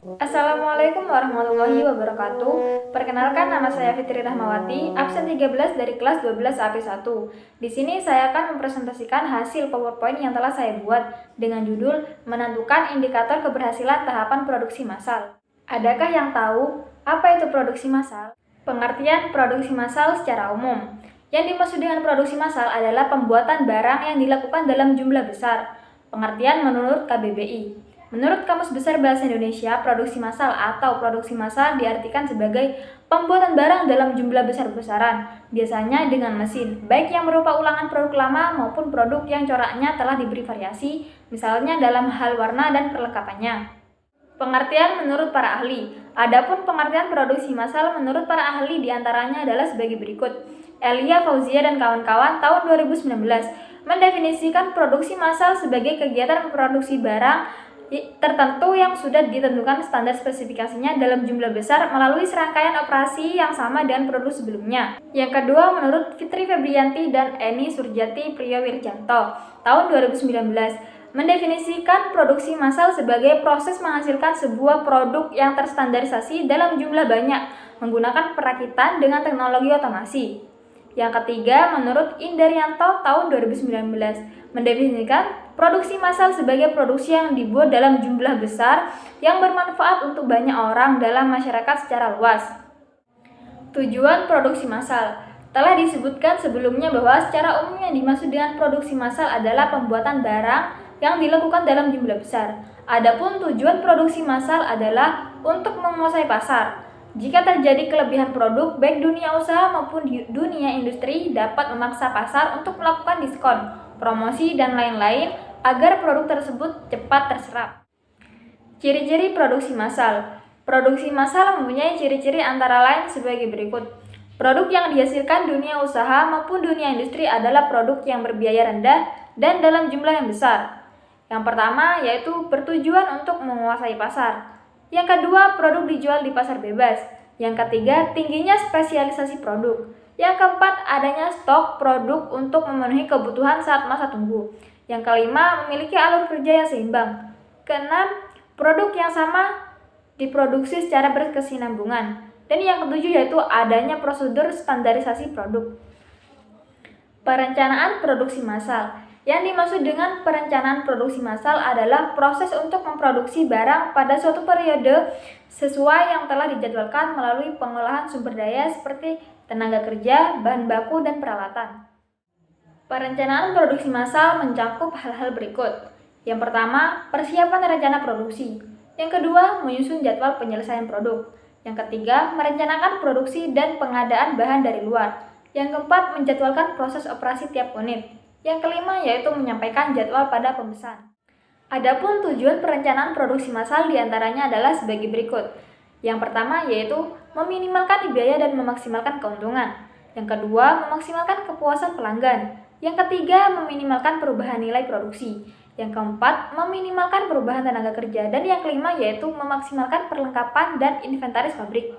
Assalamualaikum warahmatullahi wabarakatuh. Perkenalkan, nama saya Fitri Rahmawati, absen 13 dari kelas 12 AP1. Di sini saya akan mempresentasikan hasil PowerPoint yang telah saya buat dengan judul Menentukan Indikator Keberhasilan Tahapan Produksi Massal. Adakah yang tahu apa itu produksi massal? Pengertian produksi massal secara umum. Yang dimaksud dengan produksi massal adalah pembuatan barang yang dilakukan dalam jumlah besar. Pengertian menurut KBBI. Menurut Kamus Besar Bahasa Indonesia, produksi massal atau produksi massal diartikan sebagai pembuatan barang dalam jumlah besar-besaran, biasanya dengan mesin, baik yang berupa ulangan produk lama maupun produk yang coraknya telah diberi variasi, misalnya dalam hal warna dan perlengkapannya. Pengertian menurut para ahli. Adapun pengertian produksi massal menurut para ahli diantaranya adalah sebagai berikut. Elia Fauzia dan kawan-kawan tahun 2019 mendefinisikan produksi massal sebagai kegiatan memproduksi barang tertentu yang sudah ditentukan standar spesifikasinya dalam jumlah besar melalui serangkaian operasi yang sama dengan produk sebelumnya. Yang kedua, menurut Fitri Febrianti dan Eni Surjati Priyowirjanto tahun 2019 mendefinisikan produksi massal sebagai proses menghasilkan sebuah produk yang terstandarisasi dalam jumlah banyak menggunakan perakitan dengan teknologi otomasi. Yang ketiga, menurut Indaryanto tahun 2019 mendefinisikan produksi massal sebagai produksi yang dibuat dalam jumlah besar yang bermanfaat untuk banyak orang dalam masyarakat secara luas. Tujuan produksi massal. Telah disebutkan sebelumnya bahwa secara umum yang dimaksud dengan produksi massal adalah pembuatan barang yang dilakukan dalam jumlah besar. Adapun tujuan produksi massal adalah untuk menguasai pasar. Jika terjadi kelebihan produk, baik dunia usaha maupun dunia industri dapat memaksa pasar untuk melakukan diskon, promosi, dan lain-lain agar produk tersebut cepat terserap. Ciri-ciri produksi massal. Produksi massal mempunyai ciri-ciri antara lain sebagai berikut. Produk yang dihasilkan dunia usaha maupun dunia industri adalah produk yang berbiaya rendah dan dalam jumlah yang besar. Yang pertama yaitu bertujuan untuk menguasai pasar. Yang kedua, produk dijual di pasar bebas. Yang ketiga, tingginya spesialisasi produk. Yang keempat, adanya stok produk untuk memenuhi kebutuhan saat masa tunggu. Yang kelima, memiliki alur kerja yang seimbang. Keenam, produk yang sama diproduksi secara berkesinambungan. Dan yang ketujuh yaitu adanya prosedur standarisasi produk. Perencanaan produksi massal. Yang dimaksud dengan perencanaan produksi massal adalah proses untuk memproduksi barang pada suatu periode sesuai yang telah dijadwalkan melalui pengolahan sumber daya seperti tenaga kerja, bahan baku, dan peralatan. Perencanaan produksi massal mencakup hal-hal berikut. Yang pertama, persiapan rencana produksi. Yang kedua, menyusun jadwal penyelesaian produk. Yang ketiga, merencanakan produksi dan pengadaan bahan dari luar. Yang keempat, menjadwalkan proses operasi tiap unit. Yang kelima yaitu menyampaikan jadwal pada pemesan. Adapun tujuan perencanaan produksi massal diantaranya adalah sebagai berikut. Yang pertama yaitu meminimalkan biaya dan memaksimalkan keuntungan. Yang kedua, memaksimalkan kepuasan pelanggan. Yang ketiga, meminimalkan perubahan nilai produksi. Yang keempat, meminimalkan perubahan tenaga kerja. Dan yang kelima yaitu memaksimalkan perlengkapan dan inventaris pabrik.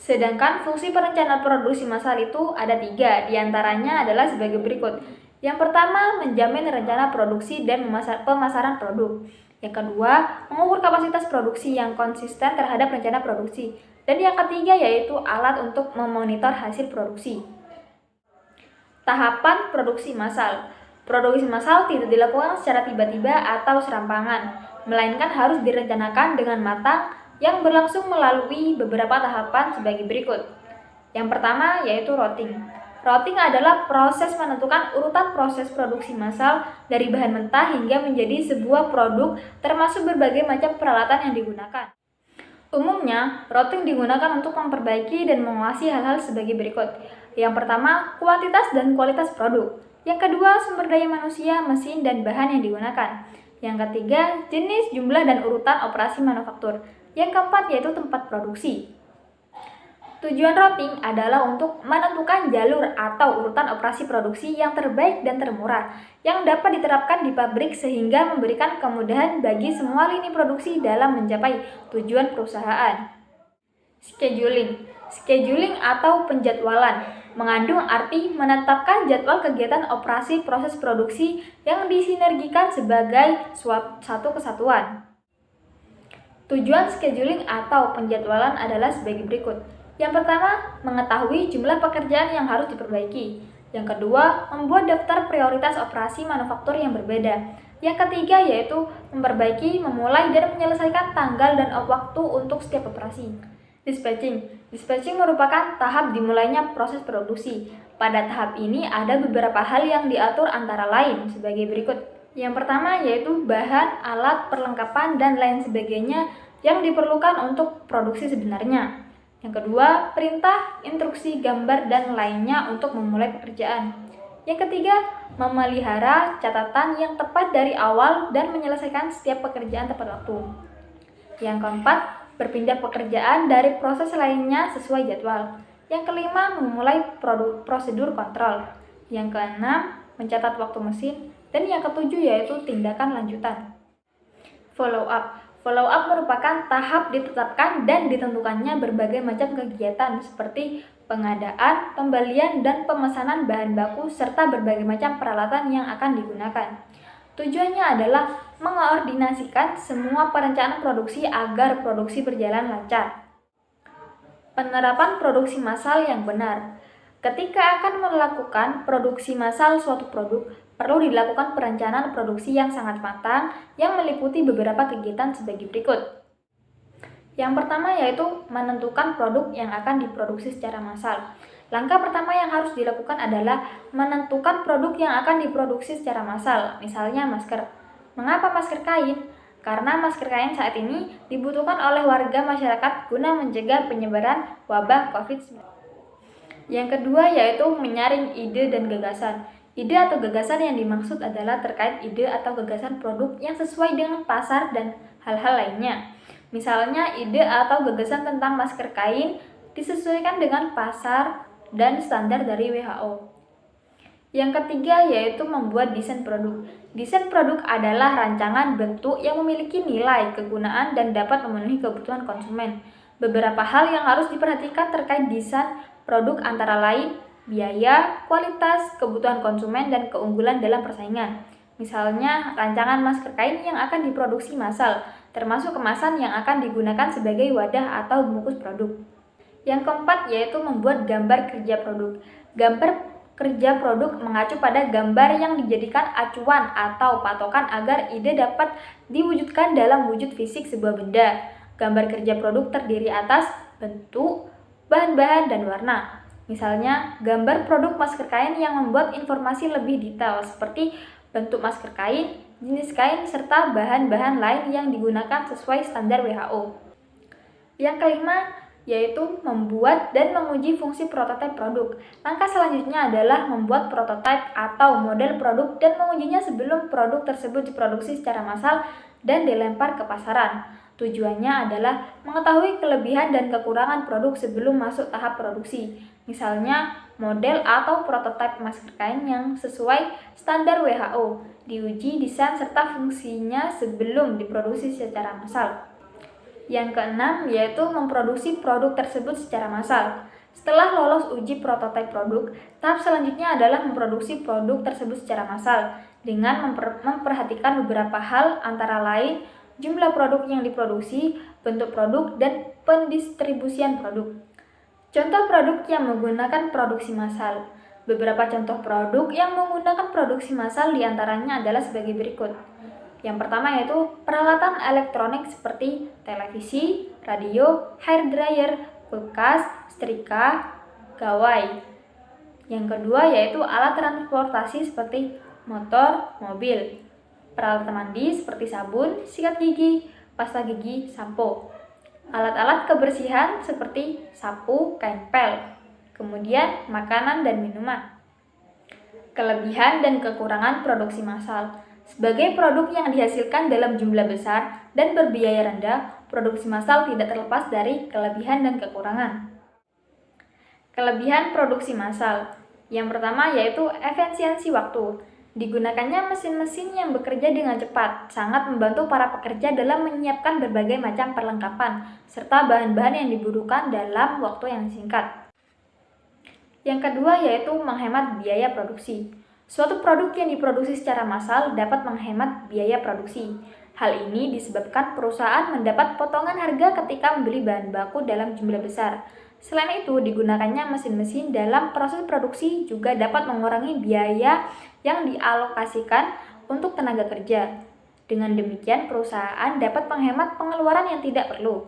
Sedangkan fungsi perencanaan produksi massal itu ada 3, diantaranya adalah sebagai berikut. Yang pertama, menjamin rencana produksi dan pemasaran produk. Yang kedua, mengukur kapasitas produksi yang konsisten terhadap rencana produksi. Dan yang ketiga yaitu alat untuk memonitor hasil produksi. Tahapan produksi massal. Produksi massal tidak dilakukan secara tiba-tiba atau serampangan, melainkan harus direncanakan dengan matang yang berlangsung melalui beberapa tahapan sebagai berikut. Yang pertama yaitu routing. Routing adalah proses menentukan urutan proses produksi massal dari bahan mentah hingga menjadi sebuah produk termasuk berbagai macam peralatan yang digunakan. Umumnya, routing digunakan untuk memperbaiki dan menguasai hal-hal sebagai berikut. Yang pertama, kuantitas dan kualitas produk. Yang kedua, sumber daya manusia, mesin, dan bahan yang digunakan. Yang ketiga, jenis, jumlah, dan urutan operasi manufaktur. Yang keempat yaitu tempat produksi. Tujuan routing adalah untuk menentukan jalur atau urutan operasi produksi yang terbaik dan termurah yang dapat diterapkan di pabrik sehingga memberikan kemudahan bagi semua lini produksi dalam mencapai tujuan perusahaan. Scheduling. Scheduling atau penjadwalan mengandung arti menetapkan jadwal kegiatan operasi proses produksi yang disinergikan sebagai suatu kesatuan. Tujuan scheduling atau penjadwalan adalah sebagai berikut. Yang pertama, mengetahui jumlah pekerjaan yang harus diperbaiki. Yang kedua, membuat daftar prioritas operasi manufaktur yang berbeda. Yang ketiga yaitu memperbaiki, memulai, dan menyelesaikan tanggal dan waktu untuk setiap operasi. Dispatching. Dispatching merupakan tahap dimulainya proses produksi. Pada tahap ini ada beberapa hal yang diatur antara lain sebagai berikut. Yang pertama yaitu bahan, alat, perlengkapan, dan lain sebagainya yang diperlukan untuk produksi sebenarnya. Yang kedua, perintah, instruksi, gambar, dan lainnya untuk memulai pekerjaan. Yang ketiga, memelihara catatan yang tepat dari awal dan menyelesaikan setiap pekerjaan tepat waktu. Yang keempat, berpindah pekerjaan dari proses lainnya sesuai jadwal. Yang kelima, memulai prosedur kontrol. Yang keenam, mencatat waktu mesin. Dan yang ketujuh yaitu tindakan lanjutan. Follow up. Follow up merupakan tahap ditetapkan dan ditentukannya berbagai macam kegiatan seperti pengadaan, pembelian, dan pemesanan bahan baku serta berbagai macam peralatan yang akan digunakan. Tujuannya adalah mengkoordinasikan semua perencanaan produksi agar produksi berjalan lancar. Penerapan produksi massal yang benar. Ketika akan melakukan produksi massal suatu produk, perlu dilakukan perencanaan produksi yang sangat matang yang meliputi beberapa kegiatan sebagai berikut. Yang pertama yaitu menentukan produk yang akan diproduksi secara massal. Langkah pertama yang harus dilakukan adalah menentukan produk yang akan diproduksi secara massal, misalnya masker. Mengapa masker kain? Karena masker kain saat ini dibutuhkan oleh warga masyarakat guna mencegah penyebaran wabah COVID-19. Yang kedua yaitu menyaring ide dan gagasan. Ide atau gagasan yang dimaksud adalah terkait ide atau gagasan produk yang sesuai dengan pasar dan hal-hal lainnya. Misalnya ide atau gagasan tentang masker kain disesuaikan dengan pasar dan standar dari WHO. Yang ketiga yaitu membuat desain produk. Desain produk adalah rancangan bentuk yang memiliki nilai, kegunaan, dan dapat memenuhi kebutuhan konsumen. Beberapa hal yang harus diperhatikan terkait desain produk antara lain biaya, kualitas, kebutuhan konsumen, dan keunggulan dalam persaingan. Misalnya, rancangan masker kain yang akan diproduksi massal, termasuk kemasan yang akan digunakan sebagai wadah atau bungkus produk. Yang keempat yaitu membuat gambar kerja produk. Gambar kerja produk mengacu pada gambar yang dijadikan acuan atau patokan agar ide dapat diwujudkan dalam wujud fisik sebuah benda. Gambar kerja produk terdiri atas bentuk, bahan-bahan, dan warna. Misalnya, gambar produk masker kain yang membuat informasi lebih detail seperti bentuk masker kain, jenis kain, serta bahan-bahan lain yang digunakan sesuai standar WHO. Yang kelima, yaitu membuat dan menguji fungsi prototipe produk. Langkah selanjutnya adalah membuat prototipe atau model produk dan mengujinya sebelum produk tersebut diproduksi secara massal dan dilempar ke pasaran. Tujuannya adalah mengetahui kelebihan dan kekurangan produk sebelum masuk tahap produksi. Misalnya, model atau prototipe masker kain yang sesuai standar WHO, diuji desain serta fungsinya sebelum diproduksi secara massal. Yang keenam yaitu memproduksi produk tersebut secara massal. Setelah lolos uji prototipe produk, tahap selanjutnya adalah memproduksi produk tersebut secara massal dengan memperhatikan beberapa hal antara lain jumlah produk yang diproduksi, bentuk produk, dan pendistribusian produk. Contoh produk yang menggunakan produksi massal. Beberapa contoh produk yang menggunakan produksi massal diantaranya adalah sebagai berikut. Yang pertama yaitu peralatan elektronik seperti televisi, radio, hair dryer, kulkas, setrika, gawai. Yang kedua yaitu alat transportasi seperti motor, mobil. Peralatan mandi seperti sabun, sikat gigi, pasta gigi, sampo. Alat-alat kebersihan seperti sapu, kain pel. Kemudian makanan dan minuman. Kelebihan dan kekurangan produksi massal. Sebagai produk yang dihasilkan dalam jumlah besar dan berbiaya rendah, produksi massal tidak terlepas dari kelebihan dan kekurangan. Kelebihan produksi massal. Yang pertama yaitu efisiensi waktu. Digunakannya mesin-mesin yang bekerja dengan cepat, sangat membantu para pekerja dalam menyiapkan berbagai macam perlengkapan, serta bahan-bahan yang dibutuhkan dalam waktu yang singkat. Yang kedua yaitu menghemat biaya produksi. Suatu produk yang diproduksi secara massal dapat menghemat biaya produksi. Hal ini disebabkan perusahaan mendapat potongan harga ketika membeli bahan baku dalam jumlah besar. Selain itu, digunakannya mesin-mesin dalam proses produksi juga dapat mengurangi biaya yang dialokasikan untuk tenaga kerja. Dengan demikian, perusahaan dapat menghemat pengeluaran yang tidak perlu.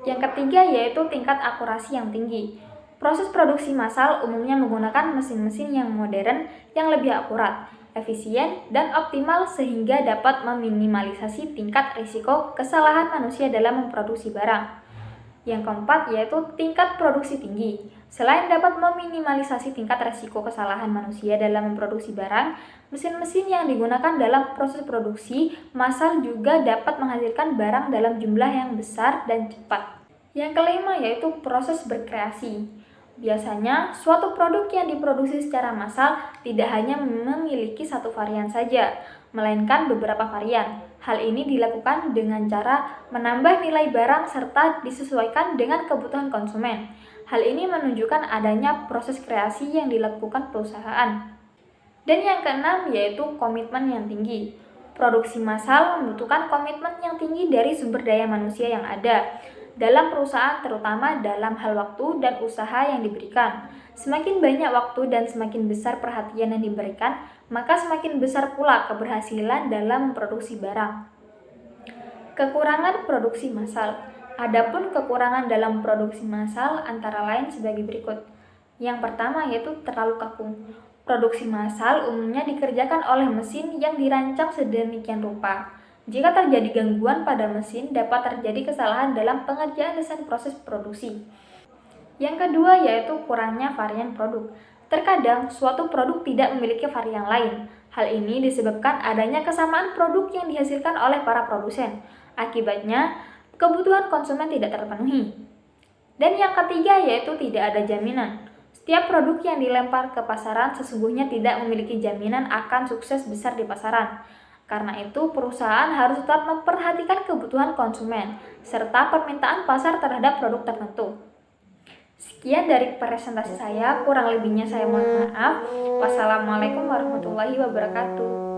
Yang ketiga yaitu tingkat akurasi yang tinggi. Proses produksi massal umumnya menggunakan mesin-mesin yang modern yang lebih akurat, efisien, dan optimal sehingga dapat meminimalisasi tingkat risiko kesalahan manusia dalam memproduksi barang. Yang keempat yaitu tingkat produksi tinggi. Selain dapat meminimalisasi tingkat risiko kesalahan manusia dalam memproduksi barang, mesin-mesin yang digunakan dalam proses produksi massal juga dapat menghasilkan barang dalam jumlah yang besar dan cepat. Yang kelima yaitu proses berkreasi. Biasanya, suatu produk yang diproduksi secara massal tidak hanya memiliki satu varian saja, melainkan beberapa varian. Hal ini dilakukan dengan cara menambah nilai barang serta disesuaikan dengan kebutuhan konsumen. Hal ini menunjukkan adanya proses kreasi yang dilakukan perusahaan. Dan yang keenam yaitu komitmen yang tinggi. Produksi massal membutuhkan komitmen yang tinggi dari sumber daya manusia yang ada dalam perusahaan, terutama dalam hal waktu dan usaha yang diberikan. Semakin banyak waktu dan semakin besar perhatian yang diberikan, maka semakin besar pula keberhasilan dalam memproduksi barang. Kekurangan produksi massal. Adapun kekurangan dalam produksi massal antara lain sebagai berikut. Yang pertama yaitu terlalu kaku. Produksi massal umumnya dikerjakan oleh mesin yang dirancang sedemikian rupa. Jika terjadi gangguan pada mesin, dapat terjadi kesalahan dalam pengerjaan desain proses produksi. Yang kedua yaitu kurangnya varian produk. Terkadang, suatu produk tidak memiliki varian lain. Hal ini disebabkan adanya kesamaan produk yang dihasilkan oleh para produsen. Akibatnya, kebutuhan konsumen tidak terpenuhi. Dan yang ketiga yaitu tidak ada jaminan. Setiap produk yang dilempar ke pasaran sesungguhnya tidak memiliki jaminan akan sukses besar di pasaran. Karena itu, perusahaan harus tetap memperhatikan kebutuhan konsumen, serta permintaan pasar terhadap produk tertentu. Sekian dari presentasi saya, kurang lebihnya saya mohon maaf. Wassalamualaikum warahmatullahi wabarakatuh.